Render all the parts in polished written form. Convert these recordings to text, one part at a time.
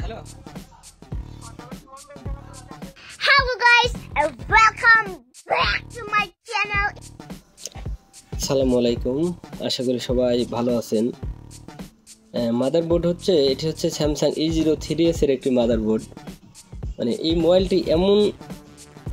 Hello guys and welcome back to my channel. আসসালামু আলাইকুম, আশা করি সবাই ভালো আছেন। মাদারবোর্ড হচ্ছে এটি হচ্ছে স্যামসাং E03s এর একটি মাদারবোর্ড। মানে এই মোবাইলটি এমন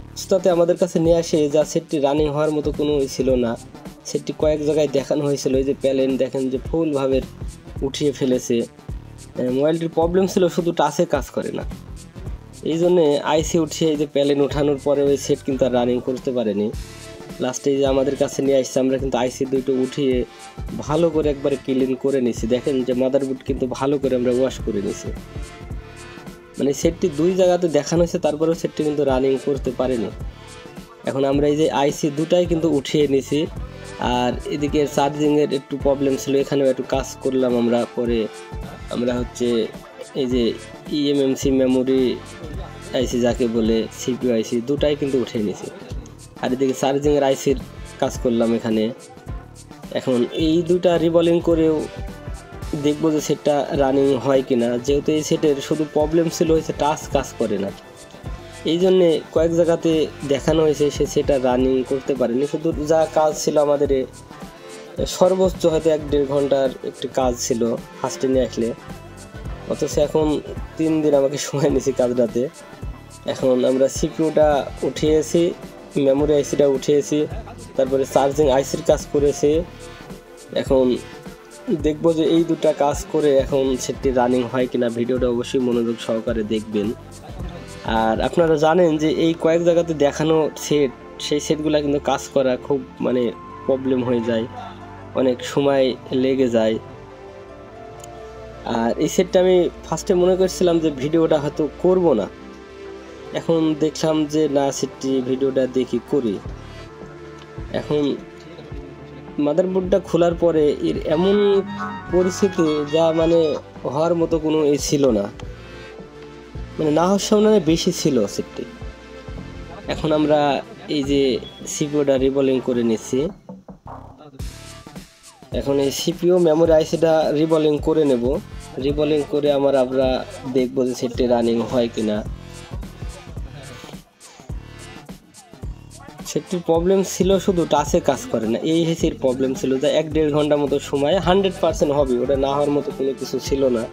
অবস্থাতে আমাদের কাছে নিয়ে আসে যা সেটটি রানিং হওয়ার মতো কোনো ছিল না। সেটটি কয়েক জায়গায় দেখানো হয়েছিল, এই যে প্যালেন দেখেন যে ফুলভাবে উঠিয়ে ফেলেছে। মোবাইলটির প্রবলেম ছিল শুধু টাচে কাজ করে না, এই জন্যে আইসি উঠিয়ে এই যে প্যালেন ওঠানোর পরে ওই সেট কিন্তু আর রানিং করতে পারেনি। লাস্টে যে আমাদের কাছে নিয়ে আসছে, আমরা কিন্তু আইসি দুটো উঠিয়ে ভালো করে একবারে ক্লিন করে নিছি। দেখেন যে মাদারবোর্ড কিন্তু ভালো করে আমরা ওয়াশ করে নিছি। মানে সেটটি দুই জায়গাতে দেখানো হয়েছে, তারপরেও সেটটি কিন্তু রানিং করতে পারেনি। এখন আমরা এই যে আইসি দুটাই কিন্তু উঠিয়ে নিছি। আর এদিকে চার্জিংয়ের একটু প্রবলেম ছিল, এখানেও একটু কাজ করলাম আমরা। পরে আমরা হচ্ছে এই যে ইএমএমসি মেমোরি আইসি যাকে বলে সিপিইউ আইসি দুটাই কিন্তু উঠিয়ে নিছি। আর এদিকে চার্জিংয়ের আইসির কাজ করলাম এখানে। এখন এই দুটা রিবলিং করেও দেখবো যে সেটটা রানিং হয় কিনা, যেহেতু এই সেটের শুধু প্রবলেম ছিল হয়েছে টাচ কাজ করে না, এই জন্যে কয়েক জায়গাতে দেখানো হয়েছে সে সেটা রানিং করতে পারেনি। শুধু যা কাজ ছিল আমাদের সর্বোচ্চ হয়তো 1-1.5 ঘন্টার একটি কাজ ছিল ফার্স্টে নিয়ে আসলে, অথচ এখন 3 দিন আমাকে সময় নিয়েছি কাজটাতে। এখন আমরা সিপিইউটা উঠিয়েছি, মেমোরি আইসিটা উঠিয়েছি, তারপরে চার্জিং আইসির কাজ করেছি। এখন দেখবো যে এই দুটা কাজ করে এখন সেটটি রানিং হয় কিনা। ভিডিওটা অবশ্যই মনোযোগ সহকারে দেখবেন। আর আপনারা জানেন যে এই কয়েক জায়গাতে দেখানো সেট, সেই সেটগুলো কিন্তু কাজ করা খুব মানে প্রবলেম হয়ে যায়, অনেক সময় লেগে যায়। আর এই সেটটা আমি ফার্স্টে মনে করছিলাম যে ভিডিওটা হয়তো করব না, এখন দেখলাম যে না, সেটটি ভিডিওটা দেখি করি। এখন মাদারবোর্ডটা খোলার পরে এর এমন পরিস্থিতি যা মানে হওয়ার মতো কোনো ছিল না, মানে না হওয়ার সামনে বেশি ছিল সেটটি। এখন আমরা এই যে সিপিইউটা রিবলিং করে নিচ্ছি। এখন এই সিপিইউ মেমোরি আইসিটা রিবলিং করে নেব। রিবলিং করে আমরা দেখবো যে সেটটি রানিং হয় কিনা। সেটটির প্রবলেম ছিল শুধু টাচে কাজ করে না, এই হেসির প্রবলেম ছিল যা 1-1.5 ঘন্টা মতো সময় 100% হবে, ওটা না হওয়ার মতো কোনো কিছু ছিল না।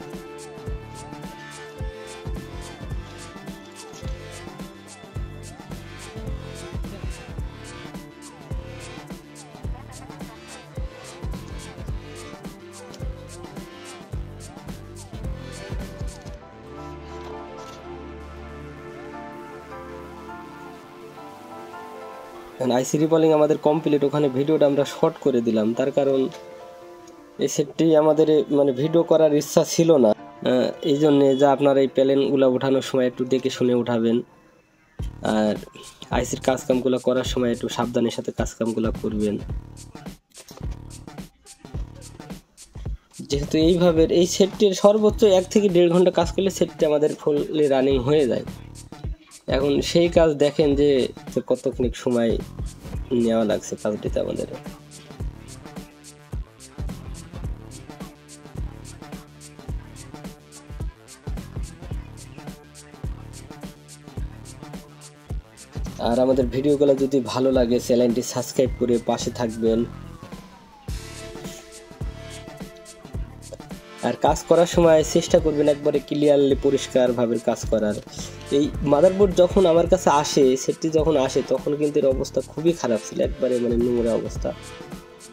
আইসি রিবলিং আমাদের কমপ্লিট, ওখানে ভিডিওটা আমরা শর্ট করে দিলাম, তার কারণ এই সেটটি আমাদের মানে ভিডিও করার ইচ্ছা ছিল না। এই জন্যে যা আপনারা এই প্যালেনগুলো ওঠানোর সময় একটু দেখে শুনে উঠাবেন। আর আইসির কাজকামগুলো করার সময় একটু সাবধানের সাথে কাজকামগুলো করবেন। যেহেতু এইভাবে এই সেটটির সর্বোচ্চ 1 থেকে 1.5 ঘন্টা কাজ করলে সেটটি আমাদের ফুললি রানিং হয়ে যায়। এখন সেই কাজ দেখেন যে কতক্ষণ সময় নেওয়া লাগছে কাজটিতে আমাদের। আর আমাদের ভিডিওগুলো যদি ভালো লাগে চ্যানেলটি সাবস্ক্রাইব করে পাশে থাকবেন। আর কাজ করার সময় চেষ্টা করবেন একবারে ক্লিয়ারলি পরিষ্কারভাবে কাজ করার। এই মাদারবোর্ড যখন আমার কাছে আসে, সেটটি যখন আসে তখন কিন্তু এর অবস্থা খুবই খারাপ ছিল, একবারে মানে নোংরা অবস্থা।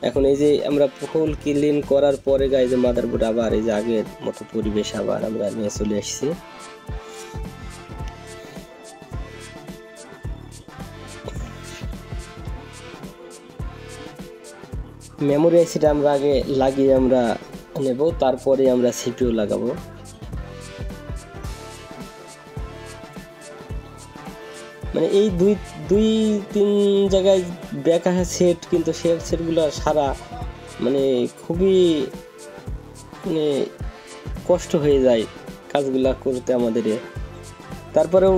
এখন এই যে আমরা ফুল ক্লিন করার পরে গায়ে যে মাদারবোর্ড আবার এই যে আগের মতো পরিবেশ আবার আমরা নিয়ে চলে আসছি। মেমোরি আইসিটা আমরা আগে লাগিয়ে আমরা নেব, তারপরে আমরা সিপিইউ লাগাবো। মানে এই 2-3 জায়গায় ব্যাক আসা সেট, কিন্তু সেটগুলো সারা মানে খুবই মানে কষ্ট হয়ে যায় কাজগুলা করতে আমাদের। তারপরেও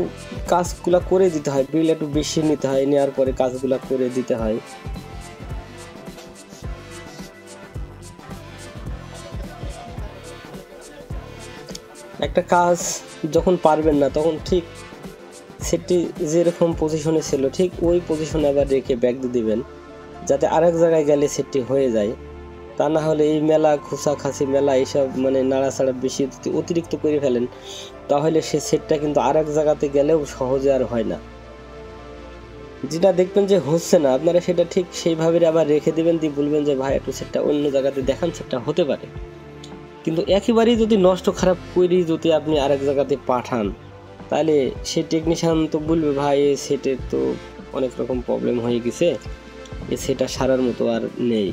কাজগুলা করে দিতে হয়, বিল একটু বেশি নিতে হয়, নেওয়ার পরে কাজগুলা করে দিতে হয়। একটা কাজ যখন পারবেন না তখন ঠিক সেটটি যেরকম পজিশনে ছিল ঠিক ওই পজিশনে আবার রেখে ব্যাক দিয়ে দিবেন, যাতে আরেক জায়গায় গেলে সেটটি হয়ে যায়। তা না হলে এই মেলা খোঁচাখাচি মেলা এইসব মানে নাড়াচাড়া বেশি অতিরিক্ত করে ফেলেন, তাহলে সে সেটটা কিন্তু আরেক জায়গাতে গেলেও সহজে আর হয় না। যেটা দেখবেন যে হচ্ছে না, আপনারা সেটা ঠিক সেইভাবে আবার রেখে দেবেন, দিয়ে বলবেন যে ভাই একটু সেটটা অন্য জায়গাতে দেখান, সেটটা হতে পারে। কিন্তু একেবারেই যদি নষ্ট খারাপ করে যদি আপনি আরেক জায়গাতে পাঠান, তাহলে সেই টেকনিশিয়ান তো বলবে ভাই এই সেটের তো অনেক রকম প্রবলেম হয়ে গেছে, এই সেটটা সারার মতো আর নেই।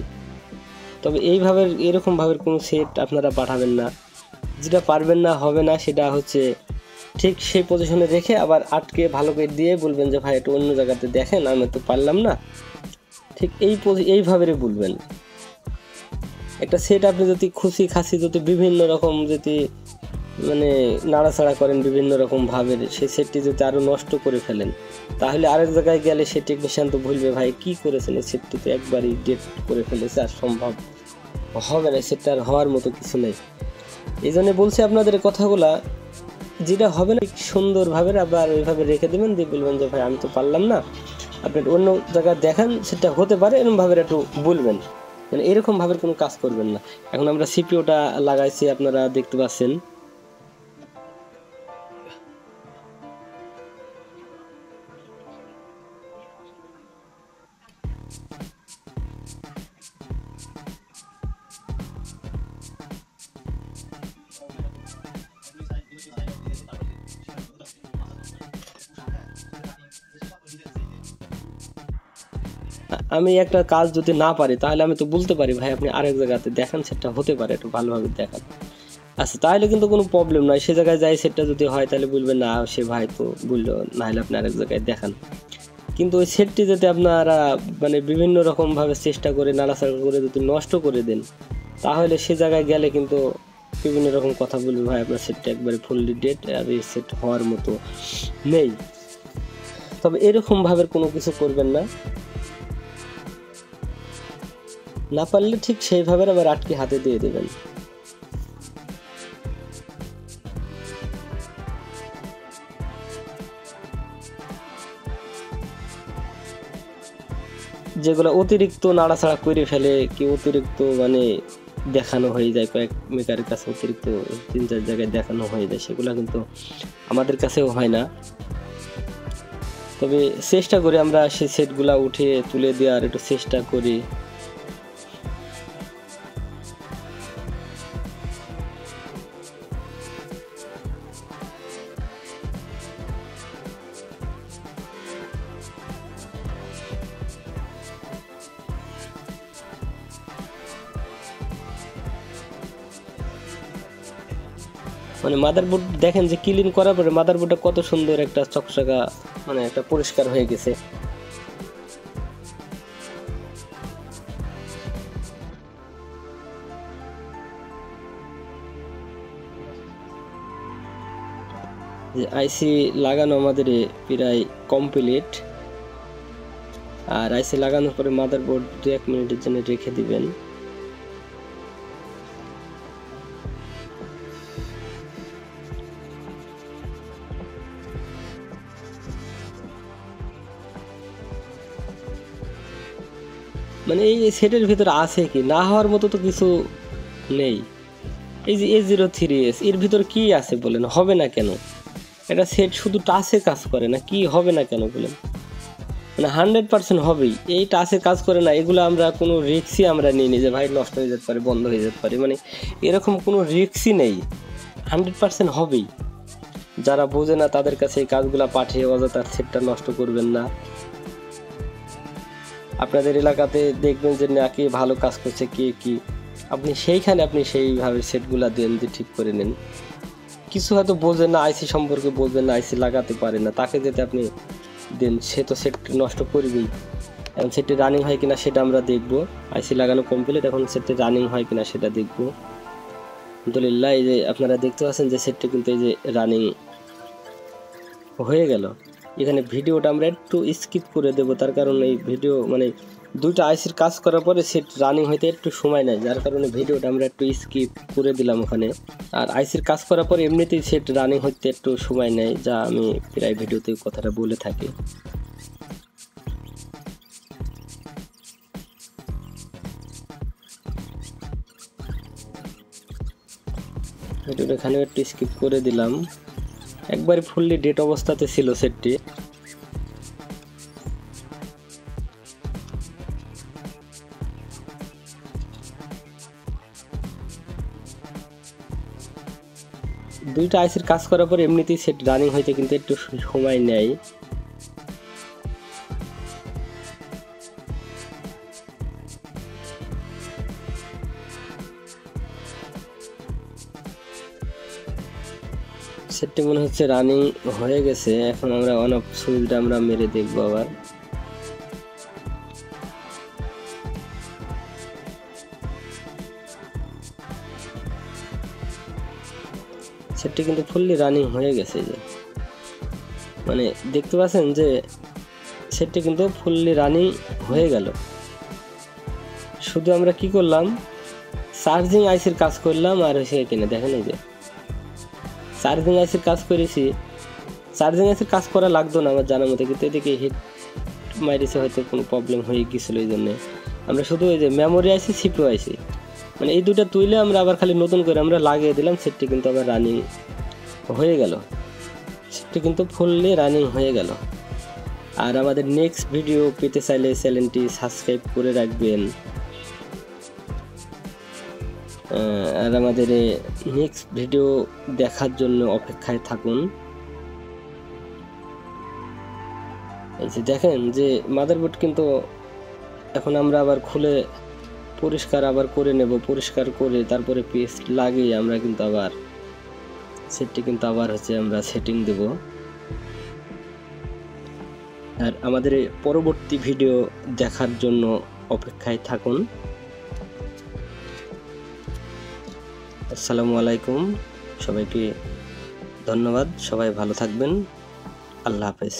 তবে এইভাবে এরকমভাবে কোনো সেট আপনারা পাঠাবেন না। যেটা পারবেন না, হবে না, সেটা হচ্ছে ঠিক সেই পজিশনে রেখে আবার আটকে ভালো করে দিয়ে বলবেন যে ভাই একটু অন্য জায়গাতে দেখেন, আমি তো পারলাম না। ঠিক এইভাবে বলবেন। একটা সেট আপনি যদি খুশি খাসি যদি বিভিন্ন রকম যদি মানে নাড়াচাড়া করেন বিভিন্ন রকম ভাবে, সেই সেটটি যদি আরও নষ্ট করে ফেলেন, তাহলে আরেক জায়গায় গেলে সে টেকনিশিয়ান তো বলবে ভাই কি করেছেন, এই সেটটি তো একবারই ডেট করে ফেলেছে, আর সম্ভব হবে না, সেটটা আর হওয়ার মতো কিছু নেই। এই জন্য বলছি আপনাদের কথাগুলা, যেটা হবে না সুন্দরভাবে আবার ওইভাবে রেখে দেবেন, দিয়ে বলবেন যে ভাই আমি তো পারলাম না, আপনি অন্য জায়গায় দেখান, সেটা হতে পারে, এরকমভাবে একটু বলবেন। মানে এরকমভাবে কোনো কাজ করবেন না। এখন আমরা সিপিইউটা লাগাইছি, আপনারা দেখতে পাচ্ছেন। আমি একটা কাজ যদি না পারি, তাহলে আমি তো বলতে পারি ভাই আপনি আরেক জায়গাতে দেখান, সেটা হতে পারে, একটু ভালোভাবে দেখান। আচ্ছা, তাহলে কিন্তু কোনো প্রবলেম নয়। সে জায়গায় যাই সেটটা যদি হয়, তাহলে বলবেন না সে ভাই তো বললো, না হলে আপনি আরেক জায়গায় দেখান। কিন্তু ওই সেটটি যদি আপনারা মানে বিভিন্ন রকমভাবে চেষ্টা করে নাড়াচাড়া করে যদি নষ্ট করে দেন, তাহলে সে জায়গায় গেলে কিন্তু বিভিন্ন রকম কথা বলবে, ভাই আপনার সেটটা একবারে ফুললি ডেড, আর এই সেট হওয়ার মতো নেই। তবে এরকমভাবে কোনো কিছু করবেন না। না পারলে ঠিক সেইভাবে আবার আটকে হাতে দিয়ে দেবেন। যেগুলো অতিরিক্ত নাড়াচাড়া করে ফেলে, কি অতিরিক্ত মানে দেখানো হয়ে যায়, কয়েক মেকারের কাছে অতিরিক্ত 3-4 জায়গায় দেখানো হয়ে যায়, সেগুলো কিন্তু আমাদের কাছেও হয় না। তবে চেষ্টা করি আমরা সেই সেটগুলা উঠে তুলে দেওয়ার একটু চেষ্টা করি। মানে মাদারবোর্ড দেখেন যে ক্লিন করার পরে মাদারবোর্ডটা কত সুন্দর একটা চকচকা মানে একটা পরিষ্কার হয়ে গেছে। যে আইসি লাগানো আমাদের প্রায় কমপ্লিট। আর আইসি লাগানোর পরে মাদারবোর্ড 2-1 মিনিটের জন্য রেখে দিবেন। মানে এই সেটের ভিতরে আছে কি, না হওয়ার মতো তো কিছু নেই। এই যে A03s এর ভিতর কি আছে বলেন, হবে না কেন? এটা সেট শুধু টাচে কাজ করে না, কি হবে না কেন বলেন? মানে 100% হবেই। এই টাচে কাজ করে না, এগুলো আমরা কোনো রিস্কই আমরা নিই নি যে ভাই নষ্ট হয়ে যেতে পারে, বন্ধ হয়ে যেতে পারে, মানে এরকম কোনো রিস্কই নেই, 100% হবেই। যারা বোঝে না তাদের কাছে এই কাজগুলো পাঠিয়ে অযথা সেটটা নষ্ট করবেন না। আপনাদের এলাকাতে দেখবেন যে না কে ভালো কাজ করছে, কে কি, আপনি সেইখানে আপনি সেইভাবে সেটগুলা দেন, যে ঠিক করে নেন। কিছু হয়তো বোঝেন না, আইসি সম্পর্কে বোঝেন না, আইসি লাগাতে পারে না, তাকে যদি আপনি দেন সে তো সেট নষ্ট করবেই। এখন সেটটি রানিং হয় কিনা সেটা আমরা দেখব। আইসি লাগানো কমপ্লিট, এখন সেটটি রানিং হয় কিনা সেটা দেখব। আলহামদুলিল্লাহ, এই যে আপনারা দেখতে পাচ্ছেন যে সেটটি কিন্তু এই যে রানিং হয়ে গেল। এখানে ভিডিওটা আমরা একটু স্কিপ করে দেব, তার কারণ এই ভিডিও মানে দুইটা আইসির কাজ করার পরে সেট রানিং হইতে একটু সময় নেয়, যার কারণে ভিডিওটা আমরা একটু স্কিপ করে দিলাম ওখানে। আর আইসির কাজ করার পরে এমনিতেই সেট রানিং হইতে একটু সময় নেয়, যা আমি প্রায় ভিডিওতে কথাটা বলে থাকি। ভিডিওটা এখানে একটু স্কিপ করে দিলাম। একবারে ফুললি ডেট অবস্থাতে ছিল সেটটি। দুইটা আইসির কাজ করার পর এমনিতেই সেট রানিং হইতে কিন্তু একটু সময় নেয়। সেটটি মনে হচ্ছে রানিং হয়ে গেছে। এখন আমরা অন অফ সুইচটা আমরা মেরে দেখবো আবার। সেটটি কিন্তু ফুললি রানিং হয়ে গেছে, যে মানে দেখতে পাচ্ছেন যে সেটটি কিন্তু ফুললি রানিং হয়ে গেল। শুধু আমরা কি করলাম, চার্জিং আইসির কাজ করলাম আর হয়েছে কিনা দেখেন, এই যে চার্জিং আইসির কাজ করেছি। চার্জিং আইসির কাজ করা লাগতো না আমার জানার মতো, কিন্তু এদিকে হিট মাইরেছে, হয়তো কোনো প্রবলেম হয়ে গিয়েছিলো। এই জন্যে আমরা শুধু এই যে মেমোরি আইসি, সিপিইউ আইসি, মানে এই দুটো তুইলে আমরা আবার খালি নতুন করে আমরা লাগিয়ে দিলাম। সেটটি কিন্তু আবার রানিং হয়ে গেল। সেটটি কিন্তু ফুললি রানিং হয়ে গেল। আর আমাদের নেক্সট ভিডিও পেতে চাইলে চ্যানেলটি সাবস্ক্রাইব করে রাখবেন। আর আমাদের নেক্সট ভিডিও দেখার জন্য অপেক্ষায় থাকুন। এই যে দেখেন যে মাদারবোর্ড কিন্তু এখন আমরা আবার খুলে পরিষ্কার আবার করে নেব। পরিষ্কার করে তারপরে পেস্ট লাগিয়ে আমরা কিন্তু আবার সেটটি কিন্তু আবার হচ্ছে আমরা সেটিং দেব। আর আমাদের পরবর্তী ভিডিও দেখার জন্য অপেক্ষায় থাকুন। আসসালামু আলাইকুম, সবাইকে ধন্যবাদ। সবাই ভালো থাকবেন। আল্লাহ হাফেজ।